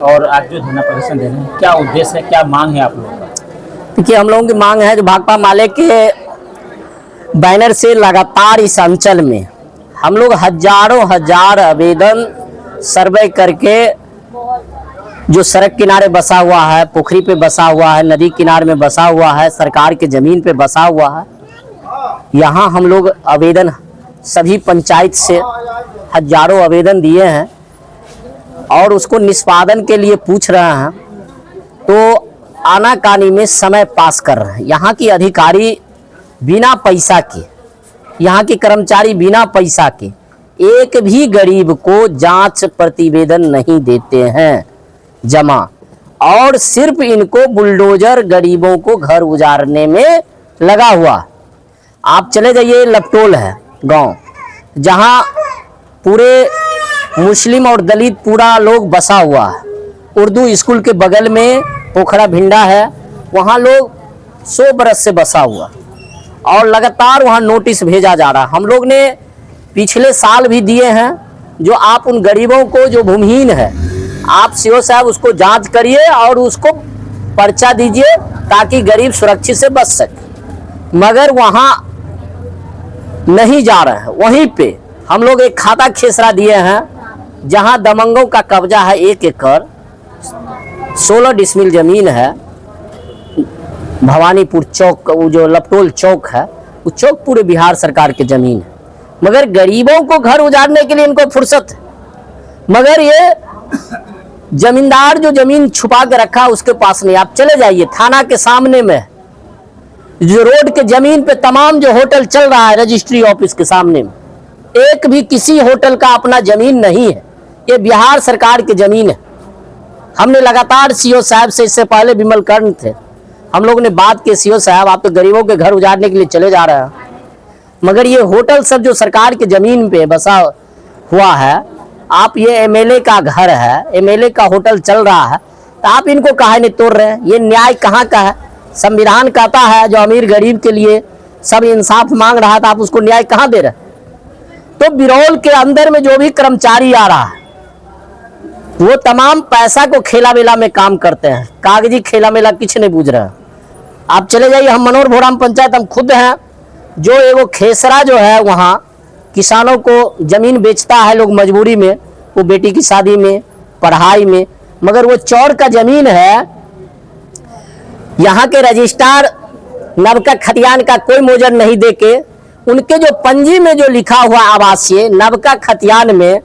और आज जो धरना प्रदर्शन दे रहे हैं, क्या उद्देश्य है, क्या मांग है आप लोगों का? देखिए, हम लोगों की मांग है जो भाकपा माले के बैनर से लगातार इस अंचल में हम लोग हजारों हजार आवेदन सर्वे करके जो सड़क किनारे बसा हुआ है, पोखरी पे बसा हुआ है, नदी किनारे में बसा हुआ है, सरकार के ज़मीन पे बसा हुआ है, यहाँ हम लोग आवेदन सभी पंचायत से हजारों आवेदन दिए हैं और उसको निष्पादन के लिए पूछ रहे हैं। तो आनाकानी में समय पास कर रहे हैं। यहाँ की अधिकारी बिना पैसा के, यहाँ के कर्मचारी बिना पैसा के एक भी गरीब को जांच प्रतिवेदन नहीं देते हैं जमा, और सिर्फ इनको बुलडोजर गरीबों को घर उजाड़ने में लगा हुआ। आप चले जाइए, लपटोल है गांव, जहां पूरे मुस्लिम और दलित पूरा लोग बसा हुआ है। उर्दू स्कूल के बगल में पोखरा भिंडा है, वहाँ लोग 100 बरस से बसा हुआ और लगातार वहाँ नोटिस भेजा जा रहा है। हम लोग ने पिछले साल भी दिए हैं जो आप उन गरीबों को जो भूमिहीन है, आप सीओ साहब उसको जांच करिए और उसको पर्चा दीजिए ताकि गरीब सुरक्षित से बच सके, मगर वहाँ नहीं जा रहे हैं। वहीं पे हम लोग एक खाता खेसरा दिए हैं जहां दबंगों का कब्जा है 1 एकड़ 16 डिसमिल जमीन है। भवानीपुर चौक, वो जो लपटोल चौक है, वो चौक पूरे बिहार सरकार की जमीन है, मगर गरीबों को घर उजाड़ने के लिए इनको फुर्सत है। मगर ये जमींदार जो जमीन छुपा के रखा उसके पास नहीं। आप चले जाइए, थाना के सामने में जो रोड के जमीन पे तमाम जो होटल चल रहा है, रजिस्ट्री ऑफिस के सामने में एक भी किसी होटल का अपना जमीन नहीं है। ये बिहार सरकार की जमीन है। हमने लगातार सीओ साहब से, इससे पहले विमल कर्ण थे, हम लोग ने बात की, सीओ साहब आप तो गरीबों के घर उजाड़ने के लिए चले जा रहे हैं, मगर ये होटल सब जो सरकार की जमीन पे बसा हुआ है, आप ये एमएलए का घर है, एमएलए का होटल चल रहा है, तो आप इनको काहे नहीं तोड़ रहे हैं? ये न्याय कहाँ का है? संविधान कहता है जो अमीर गरीब के लिए सब इंसाफ मांग रहा था, आप उसको न्याय कहाँ दे रहे हैं? तो बिरौल के अंदर में जो भी कर्मचारी आ रहा है वो तमाम पैसा को खेला मेला में काम करते हैं, कागजी खेला मेला कुछ नहीं बूझ रहे हैं। आप चले जाइए, हम मनोर भोराम पंचायत हम खुद हैं, जो एगो खेसरा जो है वहाँ किसानों को जमीन बेचता है लोग मजबूरी में, वो बेटी की शादी में, पढ़ाई में, मगर वो चौर का जमीन है। यहाँ के रजिस्ट्रार नबका खतियान का कोई मोजर नहीं देके उनके जो पंजी में जो लिखा हुआ आवासीय नबका खतियान में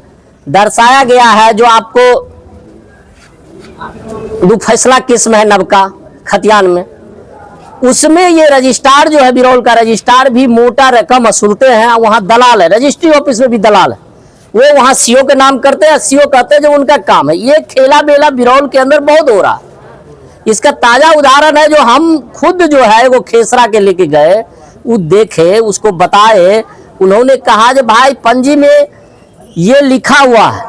दर्शाया गया है, जो आपको दो फैसला किस्म है नबका खतियान में, उसमें ये रजिस्ट्रार जो है बिरौल का रजिस्ट्रार भी मोटा रकम वसूलते हैं। वहाँ दलाल है, रजिस्ट्री ऑफिस में भी दलाल है, वो वहाँ सीओ के नाम करते हैं, सीओ कहते हैं जो उनका काम है। ये खेला बेला बिरौल के अंदर बहुत हो रहा है। इसका ताजा उदाहरण है जो हम खुद जो है वो खेसरा के लेके गए, वो देखे, उसको बताए, उन्होंने कहा जो भाई पंजी में ये लिखा हुआ है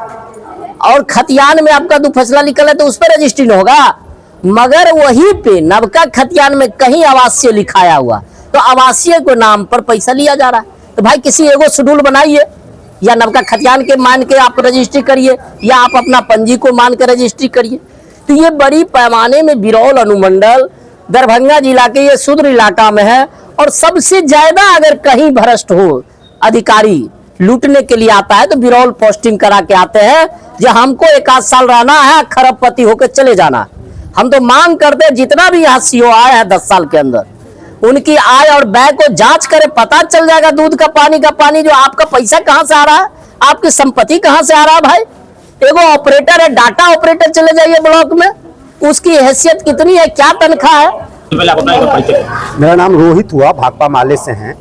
और खतियान में आपका दो फैसला निकला है तो उस पर रजिस्ट्री न होगा, मगर वहीं पे नबका खतियान में कहीं आवासीय लिखाया हुआ, तो आवासीय को नाम पर पैसा लिया जा रहा है। तो भाई किसी एगो शेड्यूल बनाइए, या नबका खतियान के मान के आप रजिस्ट्री करिए, या आप अपना पंजी को मान के रजिस्ट्री करिए। तो ये बड़ी पैमाने में बिरौल अनुमंडल दरभंगा जिला के ये शूद्र इलाका में है, और सबसे ज्यादा अगर कहीं भ्रष्ट हो अधिकारी लूटने के लिए आता है तो बिरौल पोस्टिंग करा के आते हैं, जो हमको 1 साल रहना है, खरबपति होकर चले जाना। हम तो मांग करते हैं जितना भी यहाँ सीओ आए हैं 10 साल के अंदर, उनकी आय और व्यय को जांच करे, पता चल जाएगा दूध का पानी जो आपका पैसा कहाँ से आ रहा है, आपकी संपत्ति कहाँ से आ रहा है। भाई एगो ऑपरेटर है, डाटा ऑपरेटर, चले जाइए ब्लॉक में, उसकी हैसियत कितनी है, क्या तनख्वाह है? मेरा नाम रोहित हुआ, भाकपा माले से हैं।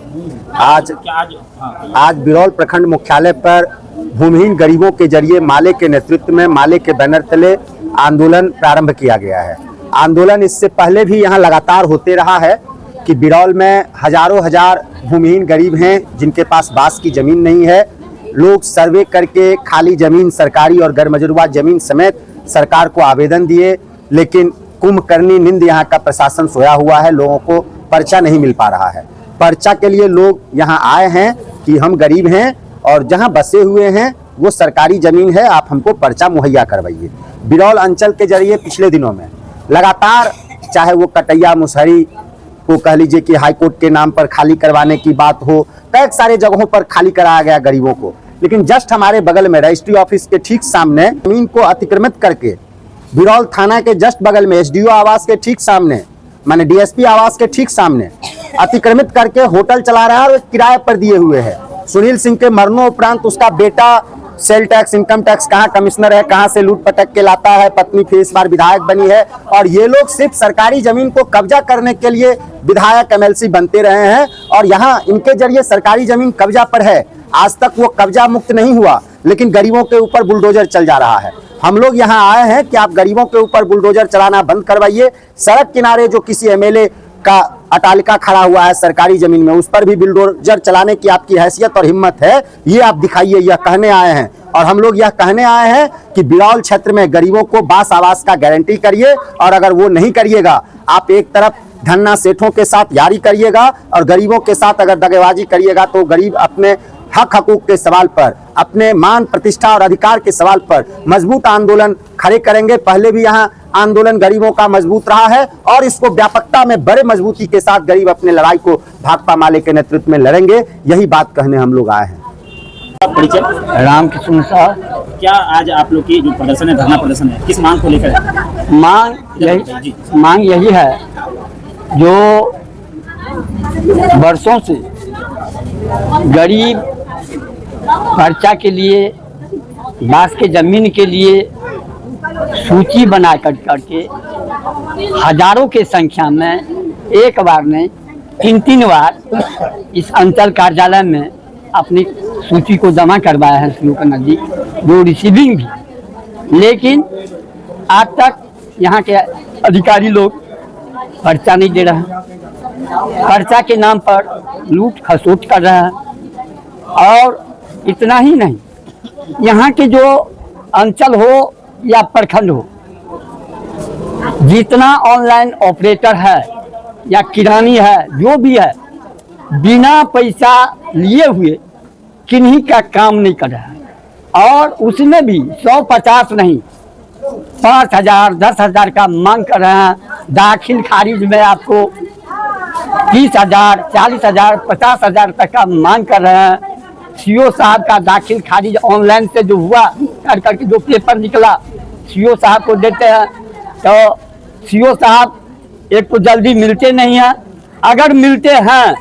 आज बिरौल प्रखंड मुख्यालय पर भूमिहीन गरीबों के जरिए माले के नेतृत्व में, माले के बैनर तले आंदोलन प्रारंभ किया गया है। आंदोलन इससे पहले भी यहाँ लगातार होते रहा है कि बिरौल में हजारों हजार भूमिहीन गरीब हैं जिनके पास बास की जमीन नहीं है। लोग सर्वे करके खाली जमीन, सरकारी और गैरमजरूआ जमीन समेत सरकार को आवेदन दिए, लेकिन कुंभकर्णी नींद यहाँ का प्रशासन सोया हुआ है। लोगों को पर्चा नहीं मिल पा रहा है। पर्चा के लिए लोग यहाँ आए हैं कि हम गरीब हैं और जहाँ बसे हुए हैं वो सरकारी जमीन है, आप हमको पर्चा मुहैया करवाइए। बिरौल अंचल के जरिए पिछले दिनों में लगातार, चाहे वो कटैया मुसहरी को कह लीजिए कि हाईकोर्ट के नाम पर खाली करवाने की बात हो, कई सारे जगहों पर खाली कराया गया गरीबों को, लेकिन जस्ट हमारे बगल में रजिस्ट्री ऑफिस के ठीक सामने जमीन को अतिक्रमित करके बिरौल थाना के जस्ट बगल में एसडीओ आवास के ठीक सामने, माने डीएसपी आवास के ठीक सामने अतिक्रमित करके होटल चला रहा है और किराए पर दिए हुए है। सुनील सिंह के मरणोपरांत उसका बेटा सेल टैक्स, इनकम टैक्स कहाँ कमिश्नर है, कहाँ से लूट पटक के लाता है, पत्नी फिर इस बार विधायक बनी है, और ये लोग सिर्फ सरकारी जमीन को कब्जा करने के लिए विधायक एमएलसी बनते रहे हैं और यहाँ इनके जरिए सरकारी जमीन कब्जा पर है। आज तक वो कब्जा मुक्त नहीं हुआ, लेकिन गरीबों के ऊपर बुलडोजर चल जा रहा है। हम लोग यहाँ आए हैं कि आप गरीबों के ऊपर बुलडोजर चलाना बंद करवाइए। सड़क किनारे जो किसी एमएलए का अटालिका खड़ा हुआ है सरकारी जमीन में, उस पर भी बुलडोजर चलाने की आपकी हैसियत और हिम्मत है, ये आप दिखाइए। यह कहने आए हैं, और हम लोग यह कहने आए हैं कि बिरौल क्षेत्र में गरीबों को बास आवास का गारंटी करिए, और अगर वो नहीं करिएगा, आप एक तरफ धन्ना सेठों के साथ यारी करिएगा और गरीबों के साथ अगर दगेबाजी करिएगा तो गरीब अपने हक हकूक के सवाल पर, अपने मान प्रतिष्ठा और अधिकार के सवाल पर मजबूत आंदोलन खड़े करेंगे। पहले भी यहाँ आंदोलन गरीबों का मजबूत रहा है और इसको व्यापकता में बड़े मजबूती के साथ गरीब अपने लड़ाई को भाकपा माले के नेतृत्व में लड़ेंगे। यही बात कहने हम लोग आए हैं। परिचय? रामकृष्ण साहब। क्या आज आप लोग की जो प्रदर्शन है, धरना प्रदर्शन है, किस मांग को लेकर है? मांग यही है, जो वर्षों से गरीब पर्चा के लिए, बांस के जमीन के लिए सूची बना करके हजारों के संख्या में एक बार नहीं 3 बार इस अंचल कार्यालय में अपनी सूची को जमा करवाया है श्लोक नदी, जो रिसीविंग भी, लेकिन आज तक यहाँ के अधिकारी लोग पर्चा नहीं दे रहे हैं। पर्चा के नाम पर लूट खसोट कर रहे हैं। और इतना ही नहीं, यहाँ के जो अंचल हो या प्रखंड हो, जितना ऑनलाइन ऑपरेटर है या किरानी है, जो भी है, बिना पैसा लिए हुए किन्हीं का काम नहीं कर रहा है। और उसमें भी 150 नहीं, 5,000 10,000 का मांग कर रहे हैं। दाखिल खारिज में आपको 30,000 40,000 50,000 तक का मांग कर रहे हैं। सीओ साहब का दाखिल खारिज ऑनलाइन से जो हुआ कर करके जो पेपर निकला, सीओ साहब को देते हैं तो सीओ साहब एक तो जल्दी मिलते नहीं हैं, अगर मिलते हैं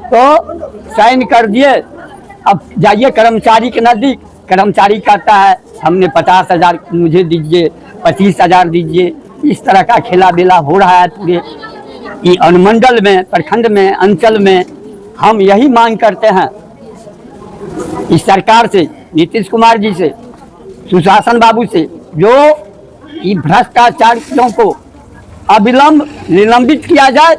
तो साइन कर दिए, अब जाइए कर्मचारी के नज़दीक, कर्मचारी कहता है हमने 50,000 मुझे दीजिए, 25,000 दीजिए। इस तरह का खेला बेला हो रहा है पूरे ये अनुमंडल में, प्रखंड में, अंचल में। हम यही मांग करते हैं इस सरकार से, नीतीश कुमार जी से, सुशासन बाबू से, जो भ्रष्टाचारियों को अविलंब निलंबित किया जाए